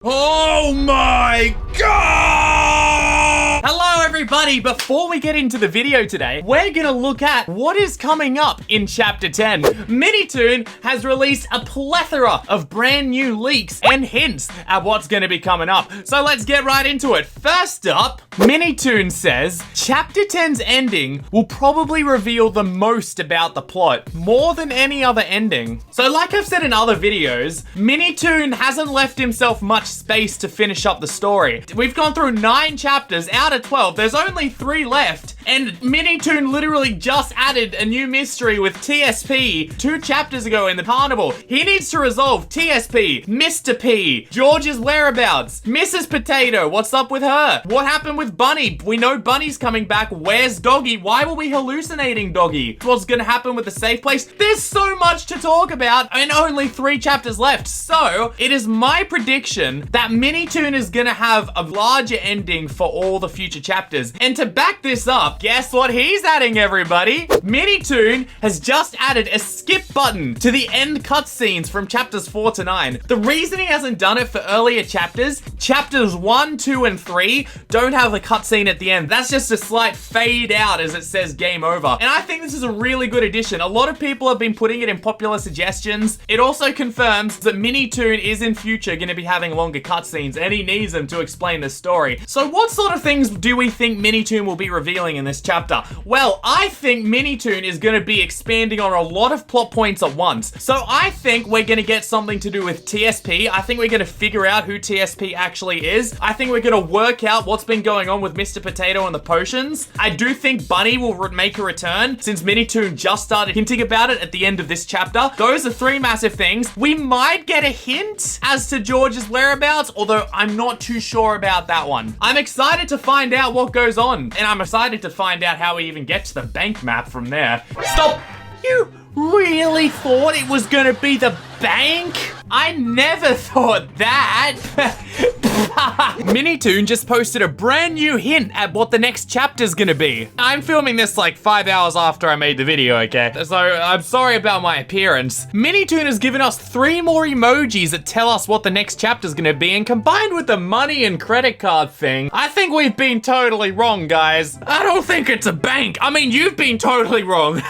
Oh my god! Hello everybody, before we get into the video today, we're gonna look at what is coming up in Chapter 10. Minitoon has released a plethora of brand new leaks and hints at what's gonna be coming up. So let's get right into it. First up, Minitoon says, Chapter 10's ending will probably reveal the most about the plot, more than any other ending. So like I've said in other videos, Minitoon hasn't left himself much space to finish up the story. We've gone through 9 chapters out of 12. There's only 3 left, and Minitoon literally just added a new mystery with TSP 2 chapters ago in the carnival. He needs to resolve TSP, Mr. P, George's whereabouts, Mrs. Potato, what's up with her? What happened with Bunny? We know Bunny's coming back. Where's Doggy? Why were we hallucinating Doggy? What's gonna happen with the safe place? There's so much to talk about and only 3 chapters left. So it is my prediction that Minitoon is gonna have a larger ending for all the future chapters. And to back this up, guess what he's adding, everybody? Minitoon has just added a skip button to the end cutscenes from chapters 4 to 9. The reason he hasn't done it for earlier chapters 1, 2, and 3 don't have a cutscene at the end. That's just a slight fade out as it says game over. And I think this is a really good addition. A lot of people have been putting it in popular suggestions. It also confirms that Minitoon is in future going to be having longer cutscenes, and he needs them to explain the story. So what sort of things do we think Minitoon will be revealing in this chapter? Well, I think Minitoon is going to be expanding on a lot of plot points at once. So I think we're going to get something to do with TSP. I think we're going to figure out who TSP actually is. I think we're going to work out what's been going on with Mr. Potato and the potions. I do think Bunny will make a return, since Minitoon just started hinting about it at the end of this chapter. Those are 3 massive things. We might get a hint as to George's whereabouts, although I'm not too sure about that one. I'm excited to find out what goes on, and I'm excited to find out how we even get to the bank map from there. Stop! You really thought it was gonna be the bank? I never thought that. Minitoon just posted a brand new hint at what the next chapter's gonna be. I'm filming this like 5 hours after I made the video, okay? So I'm sorry about my appearance. Minitoon has given us 3 more emojis that tell us what the next chapter's gonna be, and combined with the money and credit card thing, I think we've been totally wrong, guys. I don't think it's a bank. I mean, you've been totally wrong.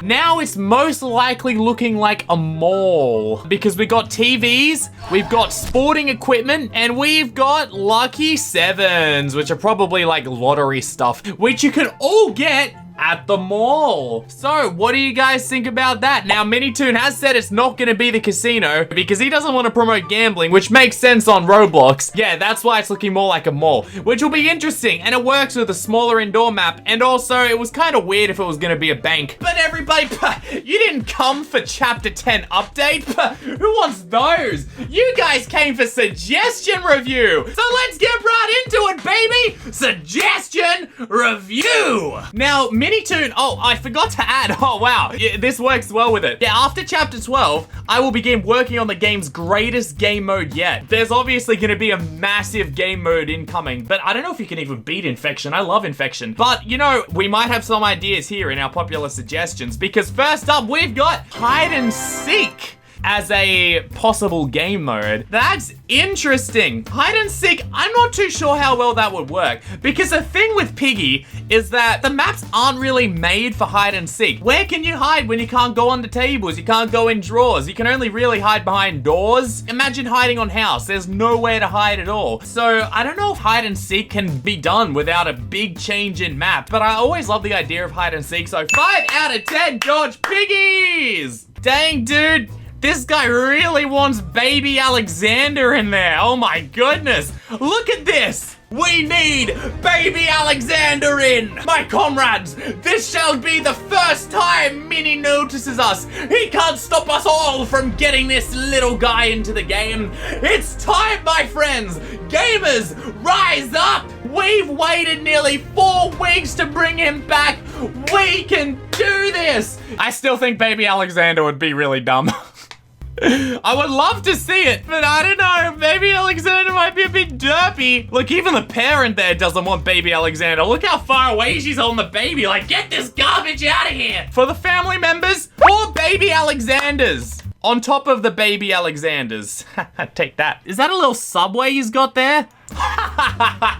Now it's most likely looking like a mall, because we got TVs, we've got sporting equipment, and we've got Lucky 7s, which are probably like lottery stuff, which you can all get at the mall. So what do you guys think about that? Now Minitoon has said it's not gonna be the casino because he doesn't want to promote gambling, which makes sense on Roblox. Yeah, that's why it's looking more like a mall, which will be interesting, and it works with a smaller indoor map. And also it was kind of weird if it was gonna be a bank. But everybody, you didn't come for Chapter 10 update. Who wants those? You guys came for suggestion review. So let's get right into it, baby. Suggestion review. Now Minitoon, oh, I forgot to add, oh wow, yeah, this works well with it. Yeah, after Chapter 12, I will begin working on the game's greatest game mode yet. There's obviously gonna be a massive game mode incoming, but I don't know if you can even beat Infection. I love Infection. But, you know, we might have some ideas here in our popular suggestions, because first up, we've got Hide and Seek as a possible game mode. That's interesting. Hide and seek, I'm not too sure how well that would work, because the thing with Piggy is that the maps aren't really made for hide and seek. Where can you hide when you can't go under tables? You can't go in drawers. You can only really hide behind doors. Imagine hiding on house. There's nowhere to hide at all. So I don't know if hide and seek can be done without a big change in map, but I always love the idea of hide and seek. So 5 out of 10 George Piggies. Dang, dude. This guy really wants baby Alexander in there. Oh my goodness. Look at this. We need baby Alexander in. My comrades, this shall be the first time Minnie notices us. He can't stop us all from getting this little guy into the game. It's time, my friends. Gamers, rise up. We've waited nearly 4 weeks to bring him back. We can do this. I still think baby Alexander would be really dumb. I would love to see it, but I don't know. Baby Alexander might be a bit derpy. Look, even the parent there doesn't want baby Alexander. Look how far away she's holding the baby. Like, get this garbage out of here. For the family members, 4 baby Alexanders. on top of the baby Alexanders. Take that. Is that a little subway he's got there?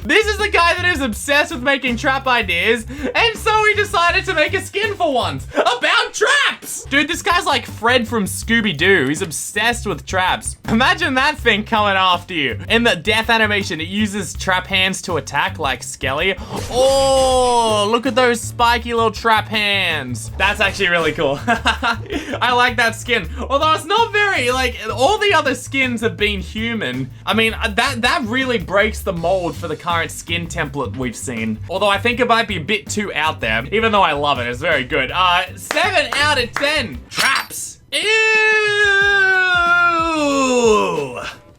This is the guy that is obsessed with making trap ideas, and so he decided to make a skin for once about traps. Dude, this guy's like Fred from Scooby-Doo. He's obsessed with traps. Imagine that thing coming after you. In the death animation, it uses trap hands to attack like Skelly. Oh, look at those spiky little trap hands. That's actually really cool. I like that skin. Although it's not very, like, all the other skins have been human. I mean, that really breaks the mold for the current skin template we've seen. Although I think it might be a bit too out there, even though I love it. It's very good. 7 out of 10. Traps. Ew.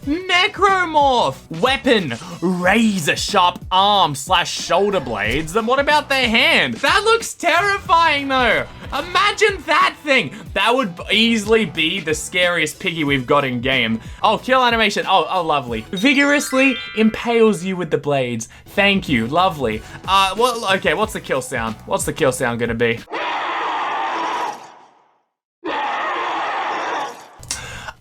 Necromorph. Weapon. Razor sharp arm / shoulder blades. And what about their hand? That looks terrifying though. Imagine that thing. That would easily be the scariest Piggy we've got in game. Oh, kill animation. Oh, lovely. Vigorously impales you with the blades. Thank you. Lovely. Well, okay, what's the kill sound? What's the kill sound gonna be?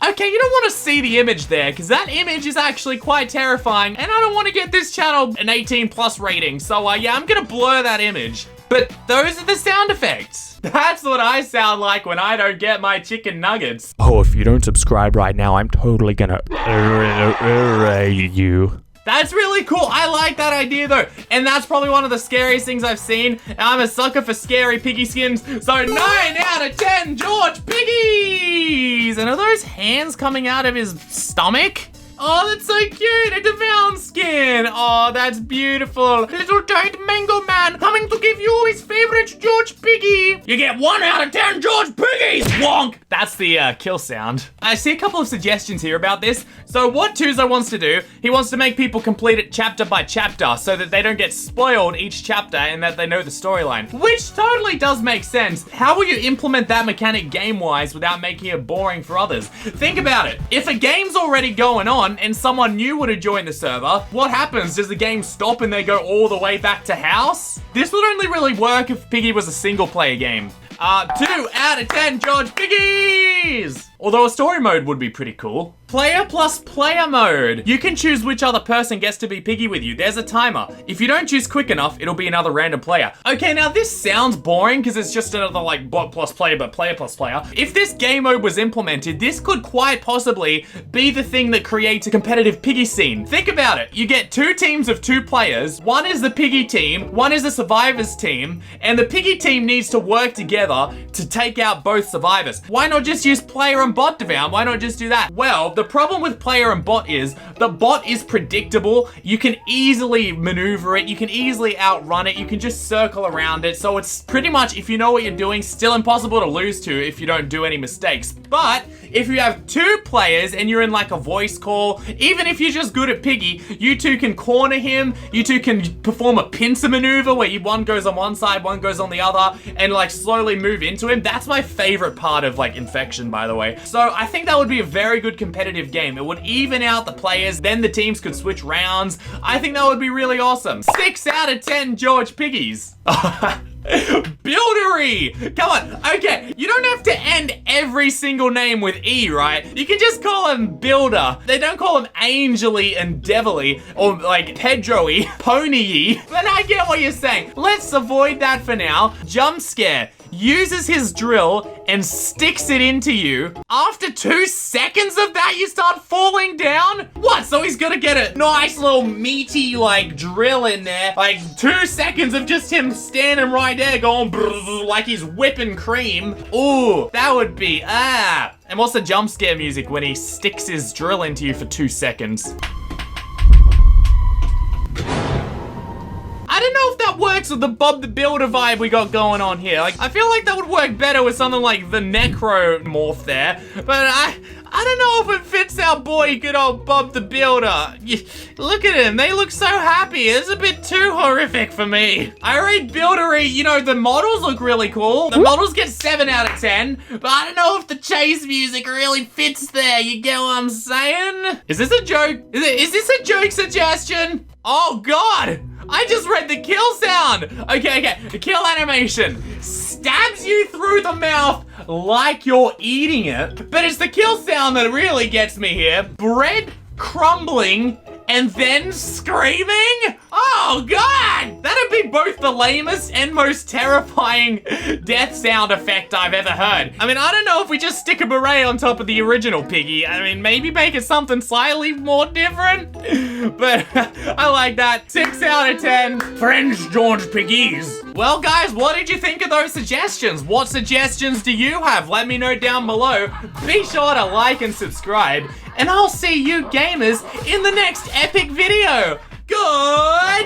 Okay, you don't want to see the image there, because that image is actually quite terrifying, and I don't want to get this channel an 18+ rating, so yeah, I'm gonna blur that image. But those are the sound effects. That's what I sound like when I don't get my chicken nuggets. Oh, if you don't subscribe right now, I'm totally gonna you. That's really cool. I like that idea though. And that's probably one of the scariest things I've seen. I'm a sucker for scary Piggy skins. So 9 out of 10 George Piggies. And are those hands coming out of his stomach? Oh, that's so cute. A Devound skin. Oh, that's beautiful. Little tight mango man coming to give you his favorite George Piggy. You get 1 out of 10 George Piggies. Wonk. That's the kill sound. I see a couple of suggestions here about this. So what Tuzo wants to do, he wants to make people complete it chapter by chapter so that they don't get spoiled each chapter and that they know the storyline, which totally does make sense. How will you implement that mechanic game-wise without making it boring for others? Think about it. If a game's already going on and someone new were to join the server, what happens? Does the game stop and they go all the way back to house? This would only really work if Piggy was a single-player game. 2 out of 10 George Piggies! Although a story mode would be pretty cool. Player plus player mode. You can choose which other person gets to be Piggy with you. There's a timer. If you don't choose quick enough, it'll be another random player. Okay, now this sounds boring because it's just another like bot plus player, but player plus player. If this game mode was implemented, this could quite possibly be the thing that creates a competitive Piggy scene. Think about it. You get 2 teams of 2 players. One is the Piggy team, one is the survivors team, and the Piggy team needs to work together to take out both survivors. Why not just use player and bot Devound? Why not just do that? Well, the problem with player and bot is the bot is predictable. You can easily maneuver it. You can easily outrun it. You can just circle around it. So it's pretty much, if you know what you're doing, still impossible to lose to if you don't do any mistakes. But if you have 2 players and you're in like a voice call, even if you're just good at Piggy, you 2 can corner him. You 2 can perform a pincer maneuver where one goes on one side, one goes on the other, and like slowly move into him. That's my favorite part of like Infection, by the way. So I think that would be a very good competitive game. It would even out the players, then the teams could switch rounds. I think that would be really awesome. 6 out of 10 George Piggies. Buildery! Come on, okay, you don't have to end every single name with E, right? You can just call him Builder. They don't call him Angely and Devilly, or like Pedro-y, Pony-y, but I get what you're saying. Let's avoid that for now. Jump scare. Uses his drill and sticks it into you. After 2 seconds of that, you start falling down? What? So he's gonna get a nice little meaty like drill in there. Like 2 seconds of just him standing right there going like he's whipping cream. Ooh, that would be, And what's the jump scare music when he sticks his drill into you for 2 seconds? I don't know if that works with the Bob the Builder vibe we got going on here. Like, I feel like that would work better with something like the Necromorph there. But I don't know if it fits our boy, good old Bob the Builder. Look at him, they look so happy. It's a bit too horrific for me. I rate Buildery, you know, the models look really cool. The models get 7 out of 10, but I don't know if the chase music really fits there. You get what I'm saying? Is this a joke? Is this a joke suggestion? Oh God. I just read the kill sound. Okay, the kill animation. stabs you through the mouth like you're eating it. But it's the kill sound that really gets me here. Bread crumbling and then screaming? Oh God! That'd be both the lamest and most terrifying death sound effect I've ever heard. I mean, I don't know if we just stick a beret on top of the original Piggy. I mean, maybe make it something slightly more different. But I like that. 6 out of 10. French George Piggies. Well, guys, what did you think of those suggestions? What suggestions do you have? Let me know down below. Be sure to like and subscribe. And I'll see you gamers in the next epic video. Goodbye!